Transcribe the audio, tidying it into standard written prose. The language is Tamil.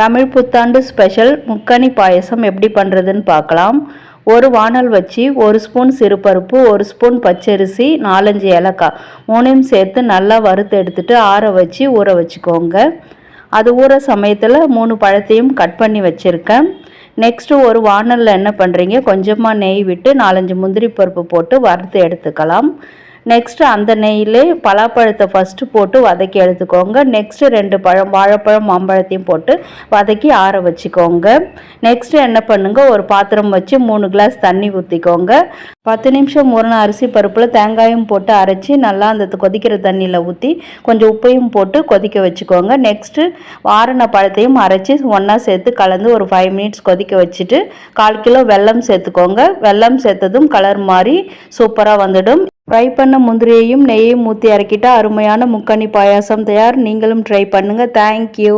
தமிழ் புத்தாண்டு ஸ்பெஷல் முக்கனி பாயசம் எப்படி பண்ணுறதுன்னு பார்க்கலாம். ஒரு வானல் வச்சு 1 ஸ்பூன் சிறுபருப்பு, 1 ஸ்பூன் பச்சரிசி, 4-5 ஏலக்காய் 3யும் சேர்த்து நல்லா வறுத்து எடுத்துட்டு ஆற வச்சு ஊற வச்சுக்கோங்க. அது ஊற சமயத்தில் 3 பழத்தையும் கட் பண்ணி வச்சுருக்கேன். நெக்ஸ்ட்டு ஒரு வானலில் என்ன பண்ணுறீங்க, கொஞ்சமாக நெய் விட்டு 4-5 முந்திரி பருப்பு போட்டு வறுத்து எடுத்துக்கலாம். நெக்ஸ்ட்டு அந்த நெய்யிலே பலாப்பழத்தை ஃபஸ்ட்டு போட்டு வதக்கி எடுத்துக்கோங்க. நெக்ஸ்ட்டு 2 பழம் வாழைப்பழம் மாம்பழத்தையும் போட்டு வதக்கி ஆற வச்சுக்கோங்க. நெக்ஸ்ட்டு என்ன பண்ணுங்கள், ஒரு பாத்திரம் வச்சு 3 கிளாஸ் தண்ணி ஊற்றிக்கோங்க. 10 நிமிஷம் ஊறின அரிசி பருப்பில் தேங்காயும் போட்டு அரைச்சி நல்லா அந்த கொதிக்கிற தண்ணியில் ஊற்றி கொஞ்சம் உப்பையும் போட்டு கொதிக்க வச்சுக்கோங்க. நெக்ஸ்ட்டு ஆறின பழத்தையும் அரைச்சி ஒன்றா சேர்த்து கலந்து ஒரு 5 மினிட்ஸ் கொதிக்க வச்சுட்டு 1/4 கிலோ வெல்லம் சேர்த்துக்கோங்க. வெல்லம் சேர்த்ததும் கலர் மாறி சூப்பராக வந்துடும். ஃப்ரை பண்ண முந்திரியையும் நெய்யையும் ஊற்றி இறக்கிட்டால் அருமையான முக்கனி பாயாசம் தயார். நீங்களும் ட்ரை பண்ணுங்கள். தேங்க்யூ.